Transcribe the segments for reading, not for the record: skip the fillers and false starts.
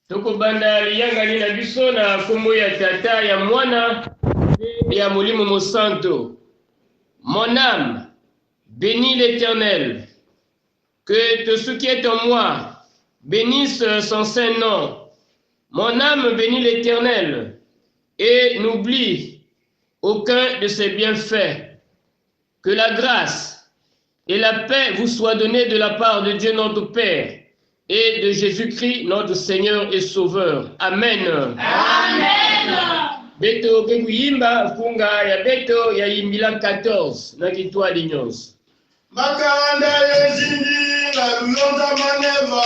Tokobanda liyangali na biso na kombo ya tata ya mwana ya molimo mosanto. Mon âme, bénis l'Éternel. Que tout ce qui est en moi bénisse son saint nom. Mon âme bénit l'Éternel et n'oublie aucun de ses bienfaits. Que la grâce et la paix vous soient données de la part de Dieu notre Père et de Jésus-Christ notre Seigneur et Sauveur. Amen. Amen. Beto kekuyimba funga ya beto ya yimbila 14 na kitwa dinyos. Makanda yezingi la lulonda maneva.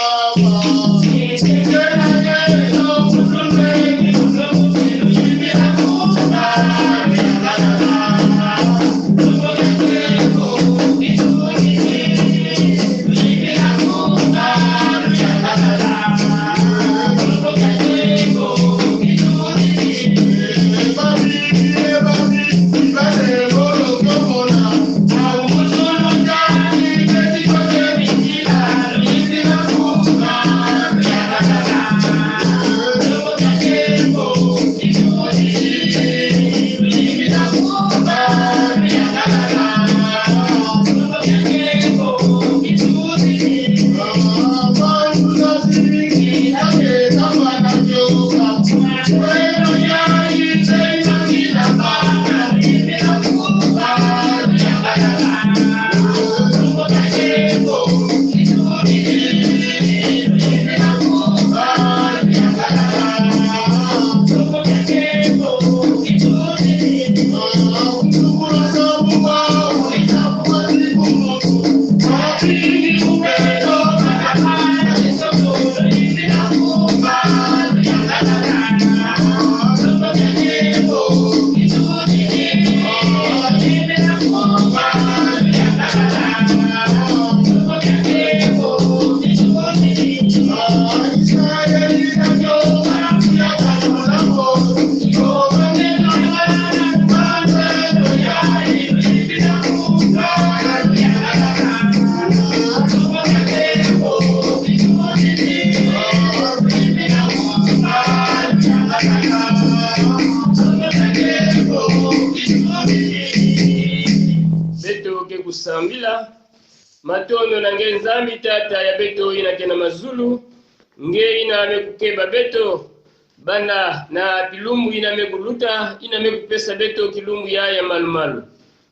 Kusambila matono na nge nzambi tata ya beto ina kena mazulu nge ina mekukeba beto bana na kilumbu ina mekuluta ina mekupesa beto kilumbu ya malumalu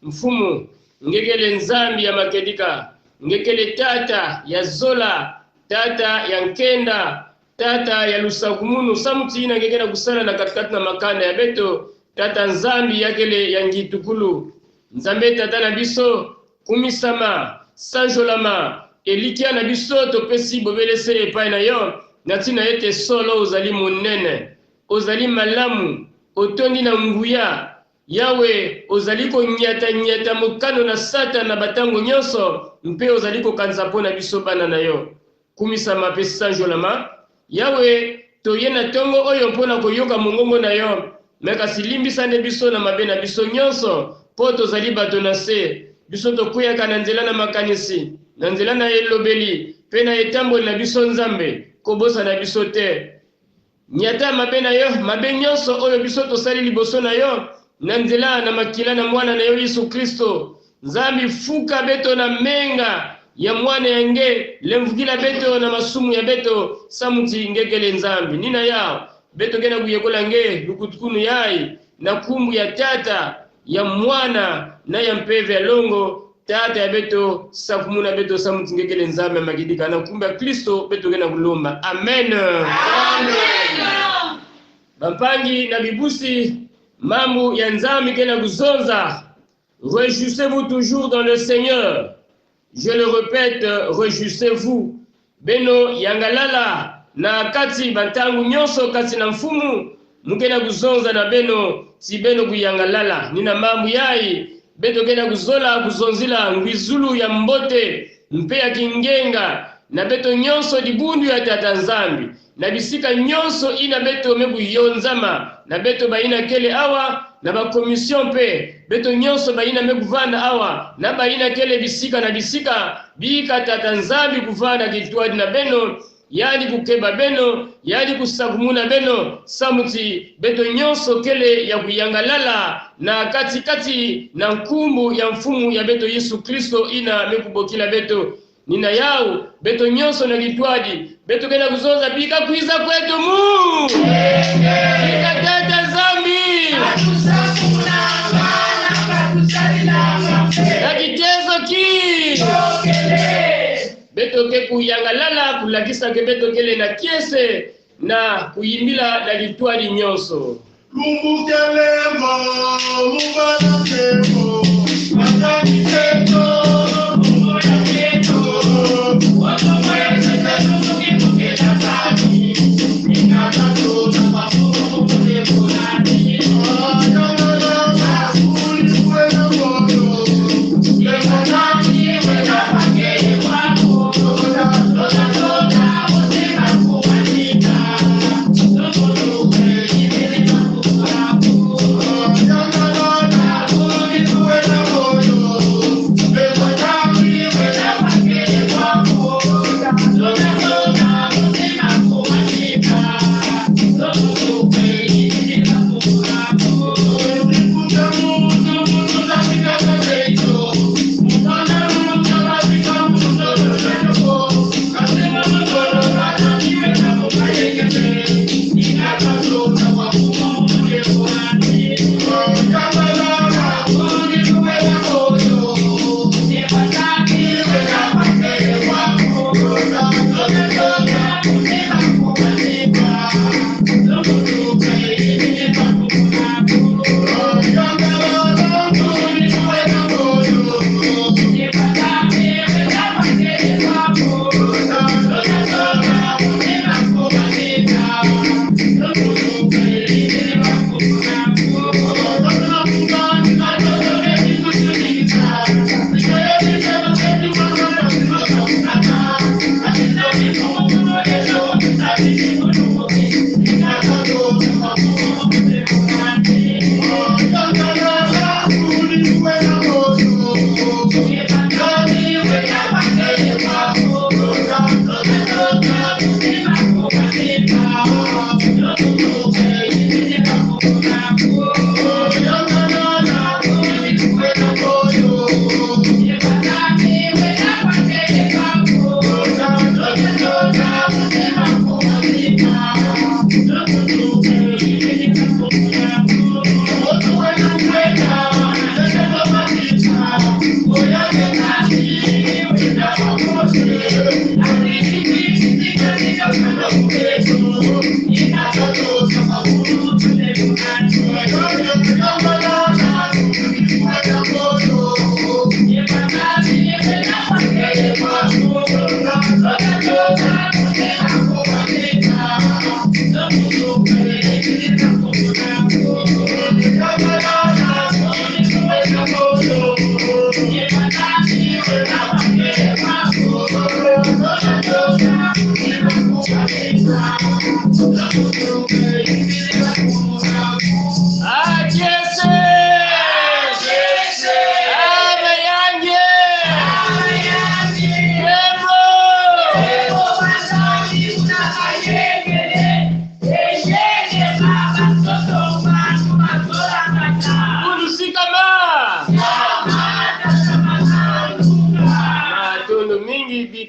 mfumu ngekele nzambi ya makedika ngekele tata ya zola tata ya nkenda tata ya lusakumunu samuti ina ngekena kusala na katikati na makanda ya beto tata nzambi yakele ya ngitukulu nzambe tata na biso kumisama sanjolama elikia na biso topesi bobelese epai na yo natina ete solo ozali monene ozali malamu otondi na nguya yawe ozali konyata mokano na sata na batango nyonso mpe ozali kokanza mpo na biso bana na yo kumisama mpe sanjolama yawe toye na tongo oyo mpo na koyoka mongongo na yo mekasi limbisane biso na mabe na biso nyonso po tozali bato na se biso tokuyaka na nzela na makanisi na nzela na elobeli pe na etamboli na biso nzambe kobosa na biso te nyata mabe na yo mabe nyonso oyo biso tosali liboso na yo na nzela na makila na mwana na yo Yesu Kristo nzambi fuka beto na menga ya mwana yange lemvukila beto na masumu ya beto samuti ngekele nzambi nina yao beto gena kuyekola nge lukutukunu yai na kumbu ya tata ya mwana na ya mpeve ya longo tata ya beto sakumuna beto samuti ngekele nzambe magidika na kumbu ya Kristo beto gena kulomba amen. Amen. Bampangi na bibusi mambu ya nzambi gena kuzonza. Réjouissez-vous toujours dans le Seigneur. Je le répète, réjouissez-vous. Beno yangalala na kati bantangu nyonso kati na mfumu mugena kuzonza na beno si beno kuyangalala nina mambu yai beto gena kuzola kuzonzila ngwizulu ya mbote mpe ya kingenga na beto nyonso dibundu ya tata nzambi na bisika nyonso ina beto mebu yonzama na beto baina kele awa na ba commission pe beto nyonso baina mekuvanda awa na baina kele bisika na bisika bika tata nzambi kuvanda kitwadi na beno yali kukeba beno yali kusakumuna beno samuti beto nyonso kele ya kuyangalala na katikati na nkumbu ya mfumu ya beto Yesu Kristo ina mekubokila beto nina yao beto nyonso na litwaji beto kena kuzoza bika kuiza kwetu mu bika tata zambi na kitezo ki beto ke kuyangalala kulakisa ke beto kele na kiese na kuyimbila na litwali nyonso Lumbukelemo mubalakemo matakiteto mubalakemo wakamwezeka lumukimukela kani ingatatu na mafumu mukekulani ayangalala ulikwena moyo lemonani wena pakele wako lola uzima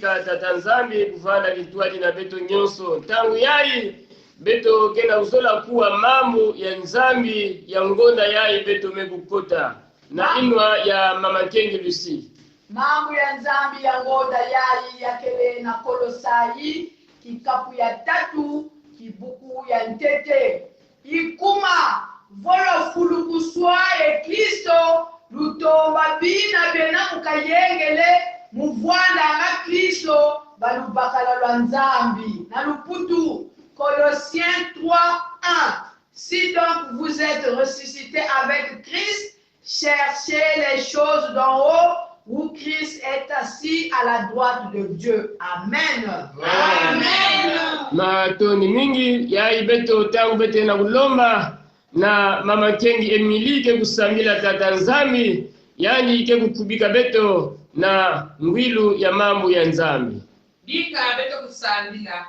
kuwanika tata nzambi kuvana litwali na beto nyonso tangu yai beto kena uzola kuwa mambo ya nzambi ya ngonda yai beto mekukota na inwa ya mama Nkengi Lucy mambo ya nzambi ya ngonda yai ya kele na Kolosai kikapu ya 3 kibuku ya ntete ikuma volo fulukuswa e Kristo lutomba bina bena mukayengele muvwanda nga Kristo balubakala lwa nzambi na luputu Colossiens 3:1. Si donc vous êtes ressuscités avec Christ, cherchez les choses d'en haut où Christ est assis à la droite de Dieu. Amen. Amen. Matoni mingi ya ibeto tangu bete na kulomba na mama Nkengi Emily ke kusambila tata nzambi yani ke kukubika beto na ngwilu ya mambo ya nzambi. Bika beto kusandila.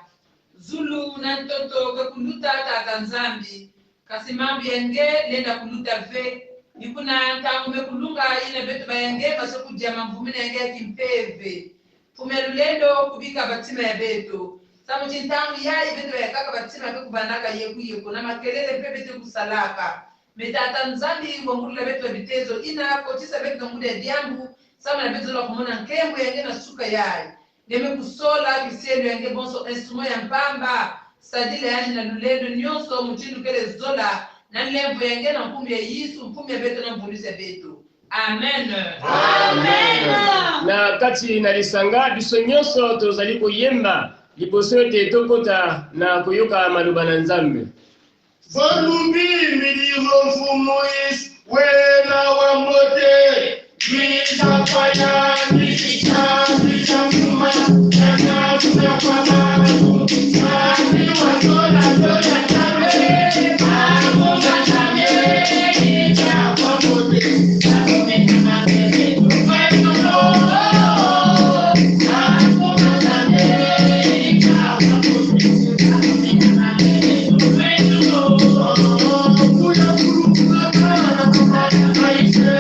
Zulu na ntoto ke kuluta tata nzambi. Kasimambi yenge lenda kuluta ve. Nikuna ntangu me kulunga ina beto bayenge baso kujama mvumina yenge kimpeve. Fumelulendo kubika batima ya beto. Samu chintangu yai beto ya kaka batima ya kubanaka yeku na makelele pe beto kusalaka. Metata nzambi ngongula beto ya bitezo ina kochisa beto ngude ya diambu. Samu na beto la kumona nkembu yenge na suka yai. Neme kusola kisendo yange bonso instrument ya mpamba sadile yani na lulendo nyonso muchindu kele zola na lembo yange na mpumi ya Yesu mpumi ya beto na mpulisi ya beto. Amen. Amen. Na kati na lisanga biso nyonso tozali koyemba liboso ete tokota na koyoka maloba na Nzambe. Volumbi miliro mfumu is wena wa mote. Misa kwaya, misa mfuma, yana kuna kwa mamu. Sani wa zola zola chame, mamu chame, ija kwa mote. Mamu mena mene, wena mo. Mamu chame, ija kwa mote. Mamu mena mene, wena mo. Kuya kuru kuna maisha.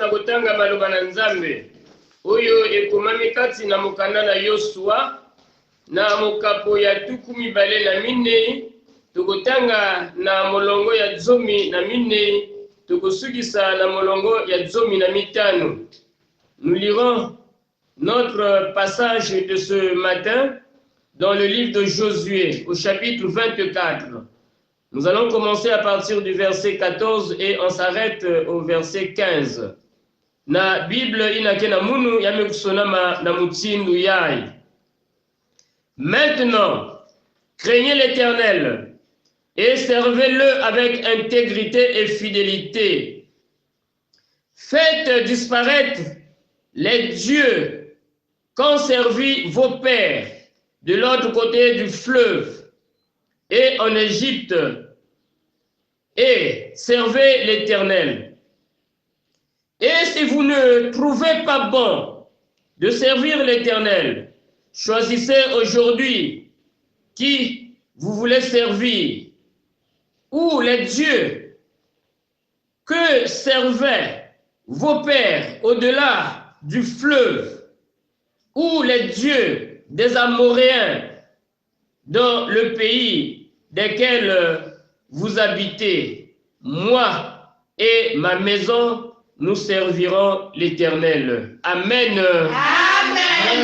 Kotanga maloba na Nzambe oyo ekomami kati na mokanda na Yosua na mokapo ya 24 tokotanga na molongo ya 14 tokosukisa na molongo ya 15. Nous lirons notre passage de ce matin dans le livre de Josué au chapitre 24. Nous allons commencer à partir du verset 14 et on s'arrête au verset 15. Na Bible inakena munu yamekusonama na mutsindu yai. Maintenant, craignez l'Éternel et servez-le avec intégrité et fidélité. Faites disparaître les dieux qu'ont servi vos pères de l'autre côté du fleuve et en Égypte, et servez l'Éternel. Et si vous ne trouvez pas bon de servir l'Éternel, choisissez aujourd'hui qui vous voulez servir, ou les dieux que servaient vos pères au-delà du fleuve, ou les dieux des Amoréens dans le pays desquels vous habitez. Moi et ma maison, nous servirons l'Éternel. Amen. Amen.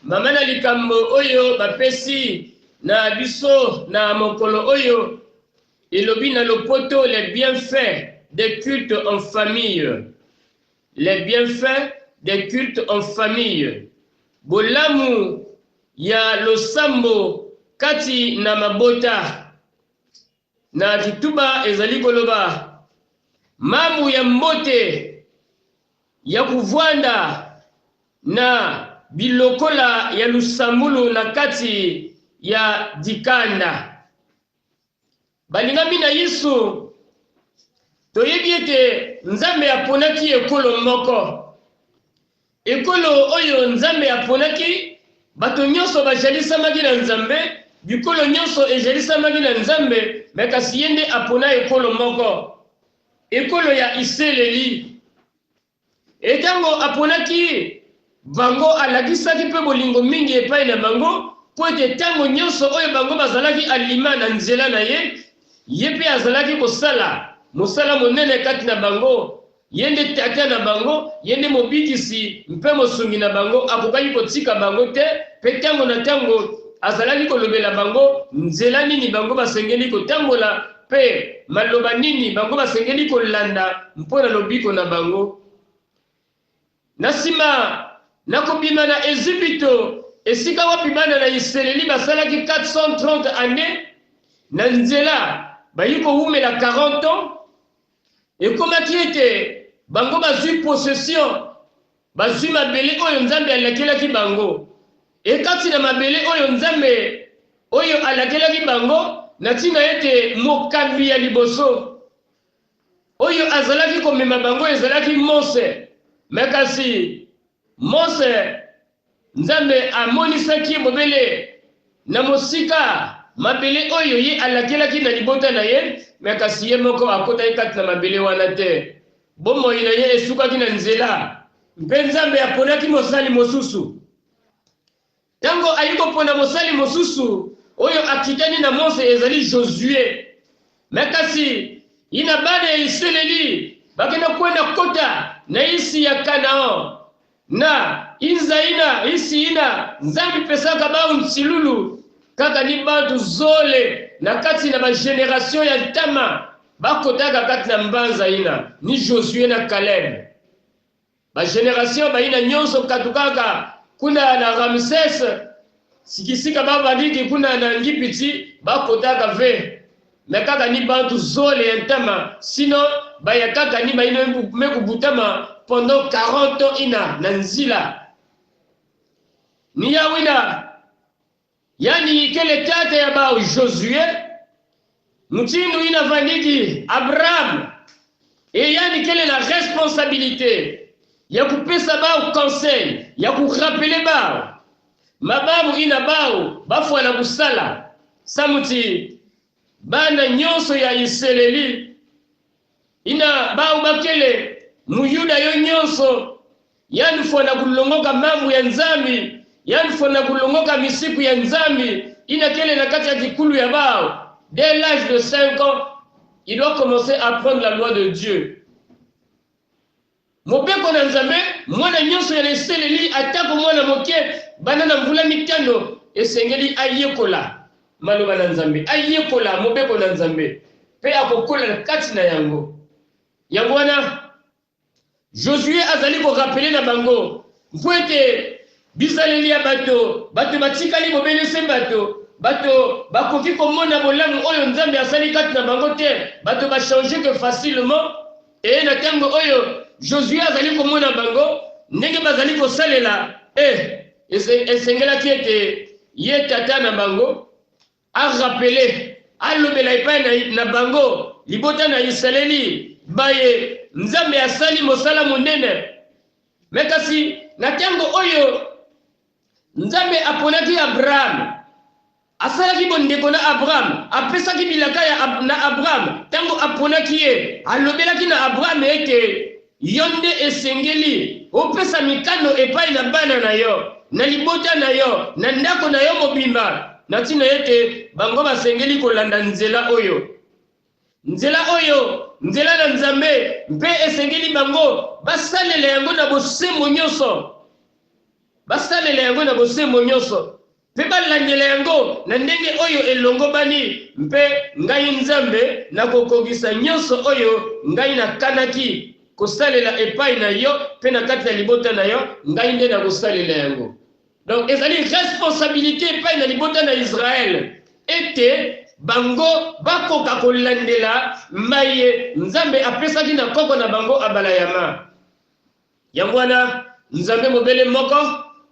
Mamana likambo oyo bapesi na biso na mokolo oyo elobi na lopoto les bienfaits des cultes en famille. Les bienfaits des cultes en famille. Bolamu ya losambo kati na mabota. Na kituba ezali koloba mambo ya mbote ya kuvwanda na bilokola ya lusambulu na kati ya dikanda. Balingami na Yesu toyebi ete Nzambe aponaki ekolo moko. Ekolo oyo Nzambe aponaki bato nyonso bajalisamaki na nzambe bikolo nyonso ejalisamaki na nzambe me kasi ye nde apona ekolo moko ekolo ya Iseleli etango aponaki bango alakisaki mpe bolingo mingi epai na bango po ete ntango nyonso oyo bango bazalaki alima na nzela na ye ye mpe azalaki kosala mosala monene kati na bango ye nde tata na bango ye nde mobikisi mpe mosungi na bango akokaki kotika bango te mpe ntango na ntango azalaki kolobela bango nzela nini bango basengeli kotambola mpe maloba nini bango basengeli kolanda mpo na lobiko na bango. Na nsima nakobima na Ezipito esika wapi bana na Iseleli basalaki 430 ane na nzela bayi kowumela 40 ans ekomaki ete bango bazwi possession bazwi mabele oyo nzambe alakelaki bango ekati na mabele oyo nzambe oyo alakelaki bango na ntina ete mokambi ya liboso oyo azalaki komema bango ezalaki Mose me kasi Mose nzambe amonisaki mobele na mosika mabele oyo ye alakelaki na libota na ye me kasi ye moko akotaki kati na mabele wana te bomoi na ye esukaki na nzela mpe nzambe aponaki mosali mosusu ntango ayi kopona mosali mosusu oyo akitani na Mose ezali Josue me kasi ina bana ya Iseleli bakenda kwenda kota na isi ya Kanaan na inzaina isi ina nzambe pesaka bao nsilulu kaka ni bantu zole na kati na bageneration ya ntama bakotaka kati na mbanza ina ni Josue na Caleb bageneration baina nyonso katukaka kuna na Ramses sikisika babandiki kuna na Ngipiti bakotaka ve mekaka ni bantu zole ya ntama sino bayakaka ni baina mekubutama pendant 40 ans ina na nzila ni yawina yani kele tata ya bao Josue mtindu ina vandiki Abraham et yani kele la responsabilité ya kupesa bao conseil ya kurapele bao mababu ina bao bafwa na kusala samuti bana nyonso ya Iseleli ina bao bakele muyuda yo nyonso yani fwa na kulongoka mambo ya nzambi yani fwa na kulongoka misiku ya nzambi ina kele na kati ya kikulu ya bao dès l'âge de 5 ans il doit commencer à apprendre la loi de Dieu. Mobeko na nzambe mwana nyonso ya Iseleli atako mwana moke bana na mvula mitano esengeli ayekola maloba na nzambe ayekola mobeko na nzambe pe akokola kati na yango wana Josue azali ko rappeler na bango mpoete bizaleli ya bato batikali bobelese bato bakoki komona bolamu oyo nzambe asali kati na bango te bato changer que facilement et na tango oyo Josue azali komona bango ndenge bazali kosalela esengelaki ete ye tata na bango arapele alobela epai na bango libota na Iseleli baye nzambe asali mosala monene me kasi na tango oyo nzambe aponaki Abraham asalaki bondeko na Abraham apesaki bilaka na Abraham tango aponaki ye alobelaki na Abraham ete yo nde esengeli opesa mikano epai na bana na yo na libota na yo na ndako na yo mobimba na ntina ete bango basengeli kolanda nzela oyo nzela na nzambe mpe esengeli bango basalela yango na bosembo nyonso mpe balandela yango na ndenge oyo elongobani mpe ngai nzambe nakokokisa nyonso oyo ngai nakanaki kosalela epai na yo mpe na kati ya libota na yo ngai nde nakosalela yango. Donc ezali responsabilité epai na libota na Israel ete bango bakoka kolandela maye nzambe apesaki na koko na bango abala yama yango wana nzambe mobele moko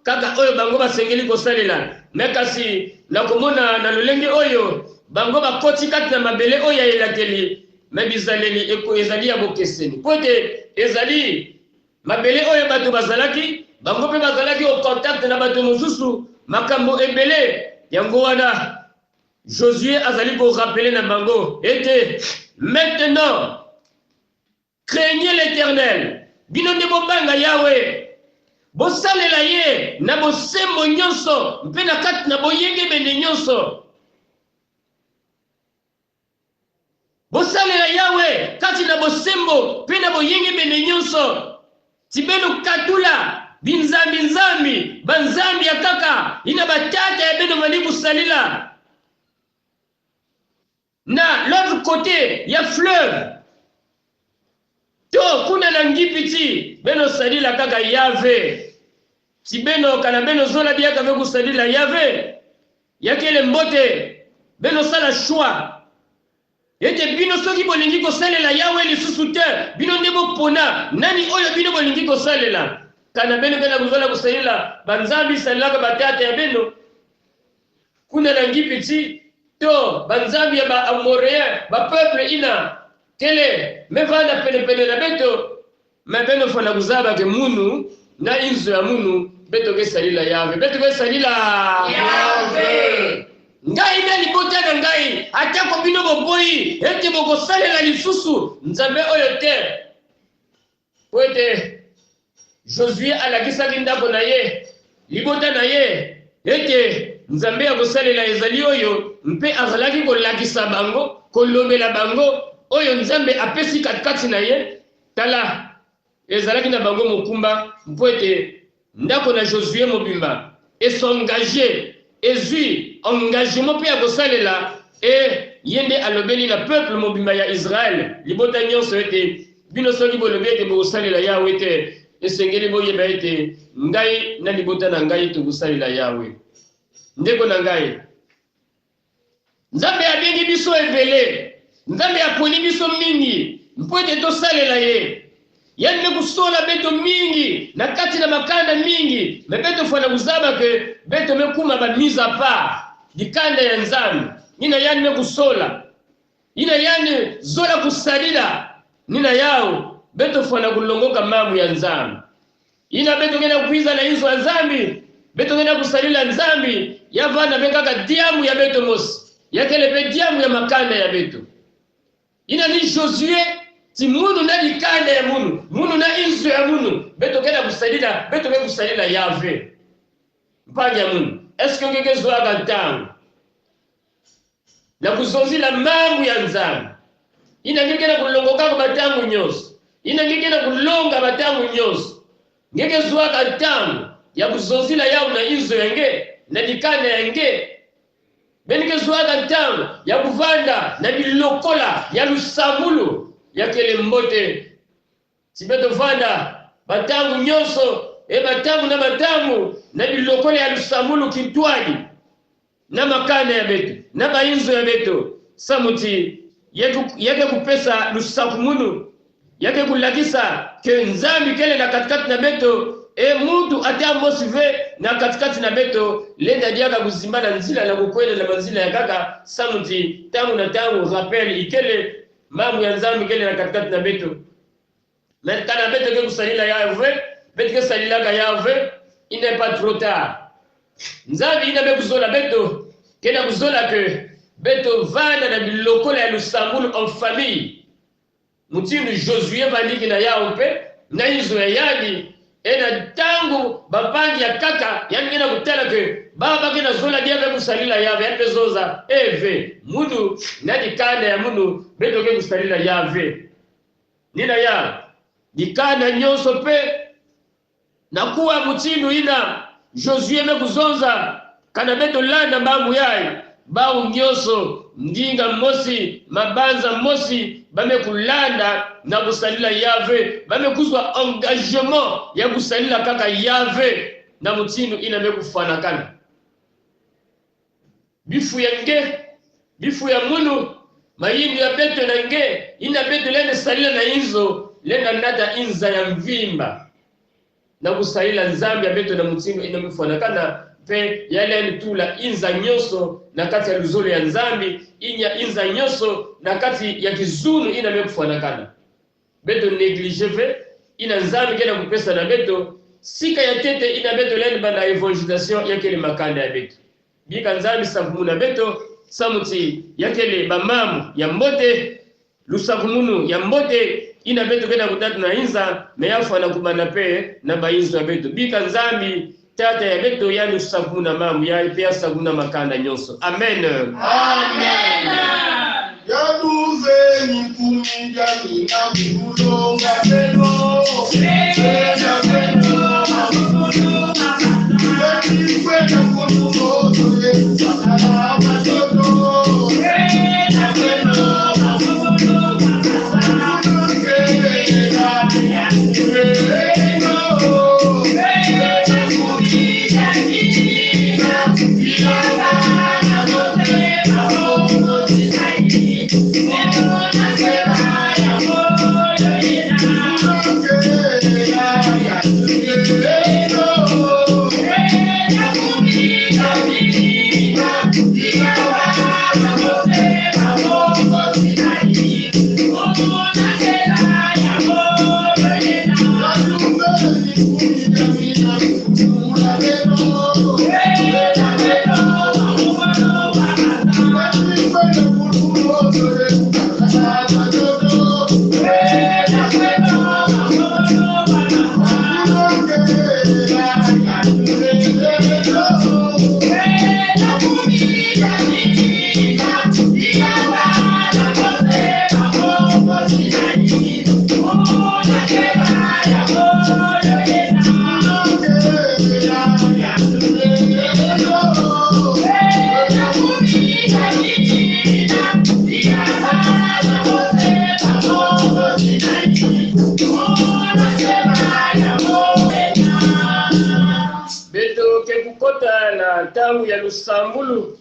kaka oyo bango basengeli kosalela me kasi nakomona na lolenge oyo bango bakoti kati na mabele oyo elakeli me bizaleli ezali ya bokeseni pote ezali mabele oyo bato bazalaki bango mpe bazalaki au contact na bato mosusu makambo ebele yango wana Josué azali ko rappeler na bango était maintenant craignez l'Éternel bino nde bobanga Yahweh bosalela ye na bosembo nyonso mpe na kati na boyenge bene nyonso bosalela Yahweh kati na bosembo mpe na boyenge bene nyonso tibeno katula binzambi banzambi ya kaka ina batata ya beno mali busalila na l'autre côté ya fleuve to kuna na ngipiti beno salila kaka Yahweh tibeno kana beno zola biaka ve kusalila Yahweh yakele mbote beno sala choix ete bino soki bolingi kosalela Yahweh lisusu te bino nde bopona nani oyo bino bolingi kosalela kana beno bena kuzola kusalela banzambi salaka batata ya beno kuna na ngipiti to banzambi ya ba amoréen ba peuple ina kele mevanda pene na beto mabeno fana kuzaba ke munu na inzo ya munu beto ke salila Yahweh beto ke salila Yahweh ngai na libota na ngai atako bino boboyi ete bokosalela lisusu nzambe oyo te poete Josué alakisaki ndako na ye libota na ye ete nzambe akosalela ezali oyo mpe azalaki kolakisa bango kolobela bango oyo nzambe apesi katikati na ye tala ezalaki na bango mokumba mpo ete ndako na Josué mobimba esengage ezwi engagement mpe ya kosalela yende alobeli na peuple mobimba ya Israël libota nyonso ete bino soki bolobi ete bokosalela Yahweh te esengeli boyeba ete ngai na libota na ngai tokosalela Yahweh ndeko na ngai nzambe abengi biso ebele nzambe aponi biso mingi mpo ete tosalela ye yanne kusola beto mingi na kati na makanda mingi me beto fana kuzaba ke beto mekuma ba mise à part dikanda ya nzambe nina yanne kusola ina yanne zola kusalila nina yao beto fana kulongoka mamu ya nzambe ina beto ngena kuiza na inzo ya nzambe beto ngena kusalila nzambe yavana bekaka diamu ya beto mosi yakele pe diamu ya makanda ya beto ina ni Josué ti munu na likanda ya munu na inzo ya munu beto kena kusalila beto ngena kusalila Yahweh mpanya munu eske ngeke zwaga ntango na kuzonzila mamu ya nzambe ina ngeke na kulongoka kwa batangu nyonso ina ngeke na kulonga batangu nyonso ngeke zwaga ntango ya kuzonzila yao na inzo yange na dikanda yange benike zwaga ntango ya kuvanda na bilokola ya lusambulu ya kele mbote tibeto vanda batangu nyonso batangu na bilokola ya lusambulu kitwadi na makanda ya beto na bainzo ya beto samuti yake kupesa lusakumunu yake kulakisa ke nzambi kele na katikati na beto mutu ata mosive na katikati na beto lenda diaka kuzimba na nzila na kukwenda na manzila ya kaka samuti tangu na tangu rappel ikele mamu ya nzambi kele na katikati na beto na kana beto ke kusalila Yahweh beto ke salila ka Yahweh il n'est pas trop tard nzambi ina be kuzola beto kena kuzola ke beto vanda na bilokola ya lusambulu en famille mutinu Josué bandiki na yao mpe na izo ya yadi ena tangu bapangi ya kaka yani ngena kutala ke baba kena zola dia be kusalila Yahweh yani bezoza eve munu na dikanda ya munu beto ke kusalila Yahweh nina ya dikanda nyonso pe na kuwa mutinu ina Josué me kuzonza kana beto landa mbangu yayi bawu nyonso ndinga mosi mabanza mosi bame kulanda na kusalila Yahweh bame kuzwa engagement ya kusalila kaka Yahweh na mutinu ina me kufanakana bifu ya munu mayindu ya beto na nge ina beto lende salila na inzo lenda nata inza ya mvimba na kusalila nzambi ya beto na mutinu ina mfanakana pe yale tula inza nyonso na kati ya luzolo ya nzambi inya inza nyonso na kati ya kizunu ina mekufanakana beto neglige ve ina nzambi kena kupesa na beto sika ya tete ina beto leni bana evangelisation yakele makanda ya beto bika nzambi sakumuna beto samuti yakele bamamu ya mbote lusakumunu ya mbote ina beto kena kutatu na inza meyafu anakubana pe na bainzo ya beto bika nzambi tata ya beto yani sakumuna mamu ya pia sakumuna makanda nyonso amen Amen. Yaduveni kumija mina kulonga peno. Pena peno makulonga makanda. Kwenda kunumoto yetu sakala matoto. Pena peno makulonga makanda. Kela ya kureno. Pena kumija mina kulonga beto kekukota na tangu ya lusambulu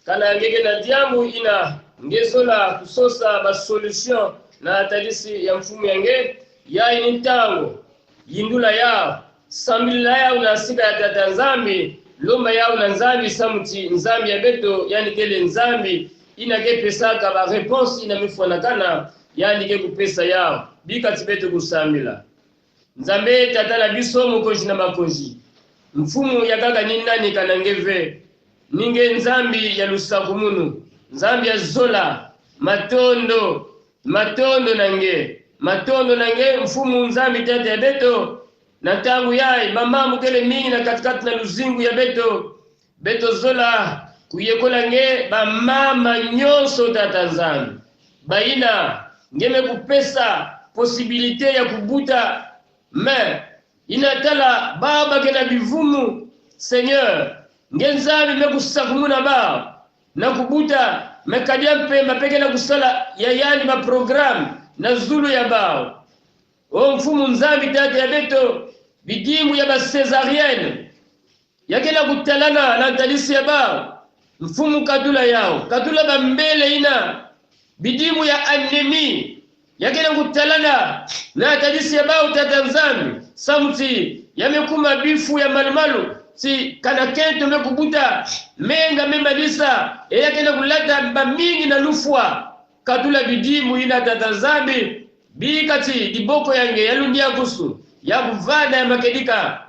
kana ngege na diamu ina ngezola kusosa ba solution na tadisi ya mfumu yange ya ini tango yindula yao sambila yao na sika ya tata nzambi lomba yao na nzambi samuti nzambi ya beto yani kele nzambi ina ke pesaka ba réponse ina mifuanakana yani ke kupesa yao bika tibeto kusambila nzambe tata na biso mokonji na makonji mfumu ya kaka ni nani kanangeve ninge nzambi ya lusakumunu nzambi ya zola matondo nange mfumu nzambi tata ya beto na tangu yai mamamu kele mingi na katikati na luzingu ya beto zola kuyekola nge bamama nyonso tata nzambi baina ngeme kupesa posibilite ya kubuta me inatala baba kena bivumu Seigneur ngenzambi mekusakumuna ba na kubuta mekadia mpemba peke na kusala ya yani ma program na zulu ya bao o mfumu nzambi tata ya beto bidimu ya ba cesarienne yakela kutalana na talisi ya bao mfumu katula ba mbele ina bidimu ya anemi yakela kutalana na talisi ya bao tata nzambi samuti yamekuma bifu ya malumalu si kana kento mekubuta menga memalisa yakela kulata bamingi na lufwa katula bidimu ina tata nzambi bikati diboko yange yalunia kusu ya kuvada ya makedika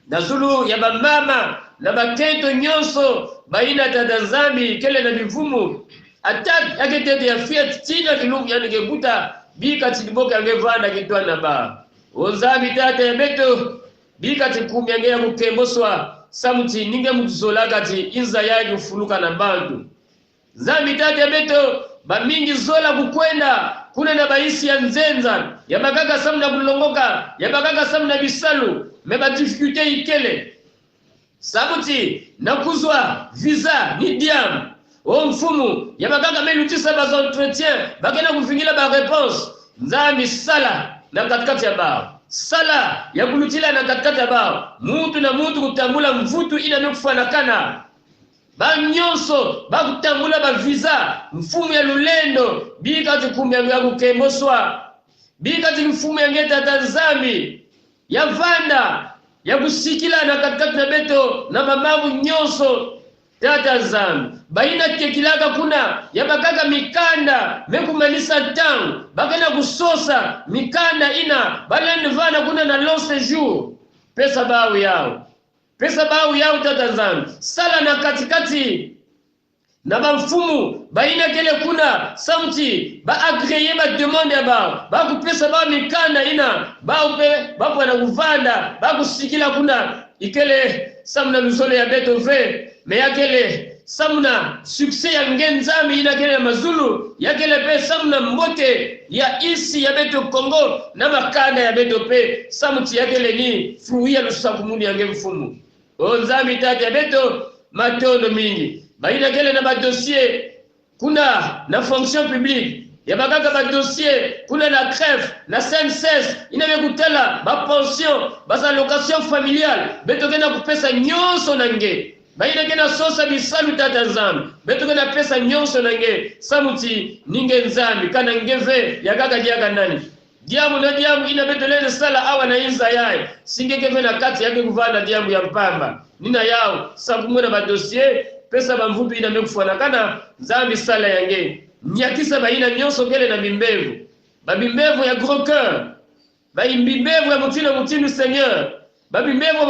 na zulu ya bamama na bakento nyonso baina tata nzambi kele na bivumu atak yake tete ya fiat tina kilungu yani kekuta bikati diboko yange vanda kitwana ba onzambi tata ya beto bikati kumi yange ya kukemboswa samuti ninge mtuzola kati inza yaji ufuluka na bantu nzambi tata ya beto bamingi zola kukwenda kuna na baisi ya nzenza ya bakaka samu na kulongoka ya bakaka samu na bisalu meba difficulté ikele sabuti na kuzwa visa ni diam o mfumu ya bakaka melutisa ba entretien bakena kufingila ba réponse nzambi sala na katikati ya bao sala ya kulutila na katikati ya bao mutu na mutu kutambula mvutu ina mekufanakana banyonso bakutambula ba visa mfumu ya lulendo bikati kumbi ya kukemboswa bikati mfumu ya ngeta tazambi ya vanda ya kusikila na katikati na beto na mamamu nyonso tata zambi baina kekilaka kuna ya bakaka mikanda mekumanisa tangu bakena kusosa mikanda ina balani vana kuna na long séjour pesa bao yao, pesa bao yao tata nzambi. Sala na katikati na bamfumu baina kele kuna samti ba agreye ba demande ya bao ba kupesa ba mikanda ina ba upe ba bwana kuvanda ba kusikila kuna ikele samna luzole ya beto ve me yakele samna succès ya ngenzami ina kele mazulu yakele pe samna mbote ya isi ya beto Kongo na makanda ya beto pe samti yakele ni fruit ya lusakumuni ya ngemfumu onzami tata ya beto matondo mingi baina kele na ba dossier kuna na fonction publique ya bakaka ba dossier kuna na crève na CNSS inamekutala ba pension ba location familiale beto kena kupesa nyonso nange baina kena sosa bisalu tata nzambi beto kena pesa nyonso nange samuti ninge nzambi kana ngeve ya kaka diaka nani diamu na diamu ina beto lele sala awa na inza yae singeke vena kati yake kuvana diamu ya mpamba nina yao sabu na ba dossier pesa bamvutu ina mekufuana kana nzambi sala yange nyakisa baina nyonso kele na bimbevu babimbevu ya gros cœur babimbevu ya mutino Seigneur babimbevu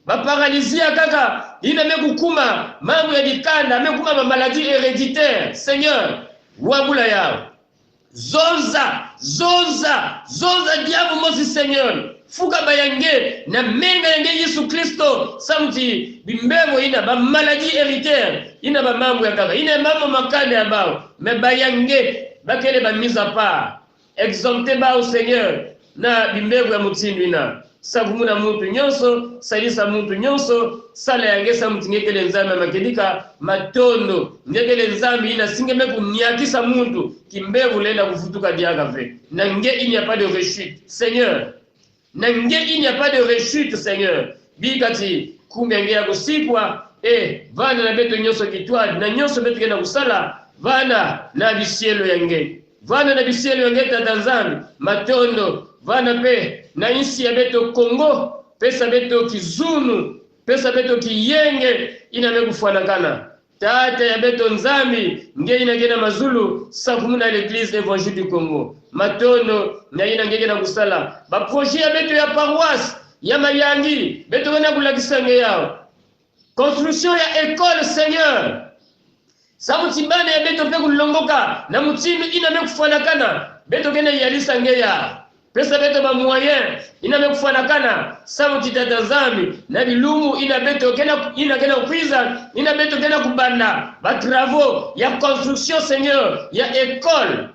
ba paralysie kaka ina mekukuma mambo ya dikanda mekuma ba maladie héréditaire Seigneur wabula yao zonza diabo mosi Seigneur fuka bayange na menga yange Yesu Kristo samti bimbevo ina ba maladie héréditaire ina ba mambo ya kaka ina mambo makande ya bao me bayange bakele ba mise à part exempté ba au Seigneur na bimbevo ya mutindu ina sagumuna muntu nyonso salisa muntu nyonso sala yange samti ngekele nzambe makedika matondo ngekele nzambe ina singeme kunyakisa muntu kimbevu lenda kufutuka diaka ve na nge il n'y a pas de rechute Seigneur Nenge il n'y a pas de rechute Seigneur bikati kumenge ya kusikwa vana na beto nyonso kitwadi na nyonso beto kena kusala vana na bisielo yange tata nzambi matondo vana pe na insi ya beto Kongo pesa beto kizunu pesa beto kiyenge ina mekufuanakana tata ya beto nzambi nge ina gena mazulu sakumuna l'église évangile du Congo matondo na ina ngege na kusala ba projet ya beto ya paroisse ya mayangi beto wena kulakisa nge yao construction ya école Seigneur sabuti bana ya beto pe kulongoka na mutimi ina mekufuanakana beto kena yalisa nge ya pesa beto ba moyen ina mekufuanakana sabuti tata nzambi na bilumu ina beto kena kuiza ina beto kena kubanda ba travaux ya construction Seigneur ya école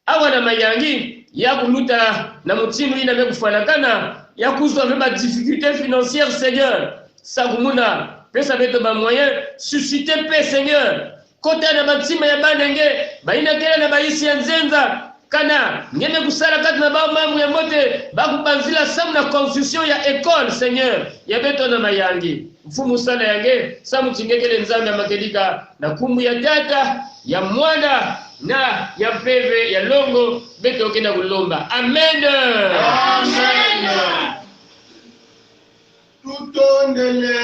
awa na mayangi ya kuluta na mutimu ina mekufuanakana ya kuzwa ba difficulté financière Seigneur sagumuna pesa beto ba moyen susciter paix Seigneur kota na batima ya banenge baina kela na baisi ya nzenza kana ngeme kusala kati na ba mamu ya mote bakubanzila samu na construction ya école Seigneur ya beto na mayangi mfumu sala yange samu tingekele nzambe makedika na kumbu ya tata ya mwana na ya peve ya longo beto kenda kulomba amen tutondele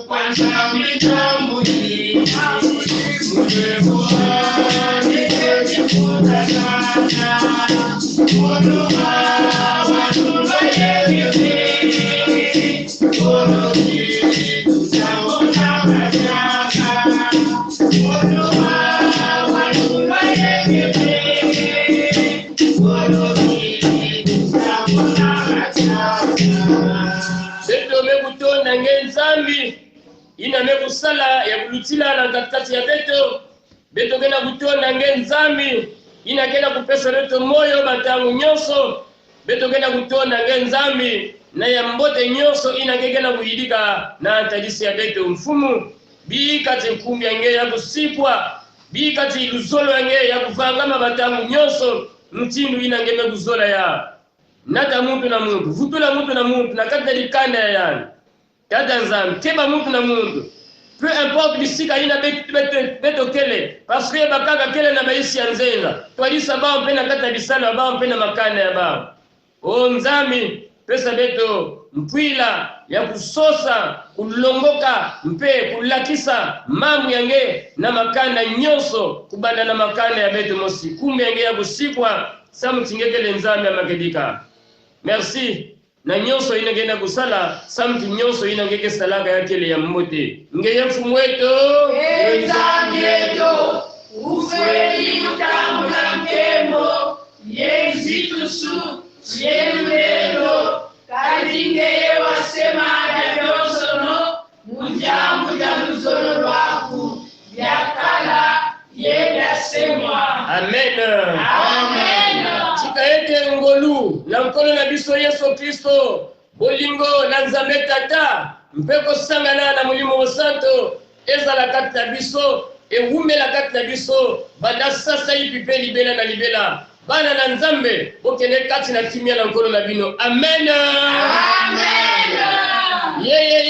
kwa nzambi tambuli ina mekusala ya kulutila na katikati ya beto kena kutonda nge nzambi ina kena kupesa beto moyo batangu nyonso beto kena kutonda nge nzambi na ya mbote nyonso ina kena kuyidika na antadisi ya beto mfumu bikati nkumi yange ya kusikwa bikati luzolo yange ya kuvangama batangu nyonso mtindu ina ngeme kuzola ya nata muntu na muntu vutula muntu na muntu na kati na likanda ya yani tata nzambi keba muntu na muntu peu importe bisika ina beto kele parce que bakaka kele na baisi ya nzenga twalisa bao mpe na kati na bisala bao mpe na makanda ya bao o nzambi pesa beto mpwila ya kusosa kulongoka mpe kulakisa mamu yange na makanda nyonso kubanda na makanda ya beto mosi kumbe yange ya kusikwa samu tingekele nzambi ya makedika merci na nyonso inagenda kusala samti nyonso inangeke salaka yakele ya mmote ngeye mfumu wetu Nzambi yetu ufeli mutambula nkemo yenzitusu yemulelo kati ngeye wasema byonsono mujambu ja luzono lwaku byakala yedasemwa. amen Amen. chikaete ngolu na mkono na biso Yesu Kristo bolingo na Nzambe Tata mpeko sangana na mulimo santo ezala kati na biso ewumela kati na biso banda sasa ipipe libela na libela bana na Nzambe okende kati na kimia na mkono na bino amen Amen. ye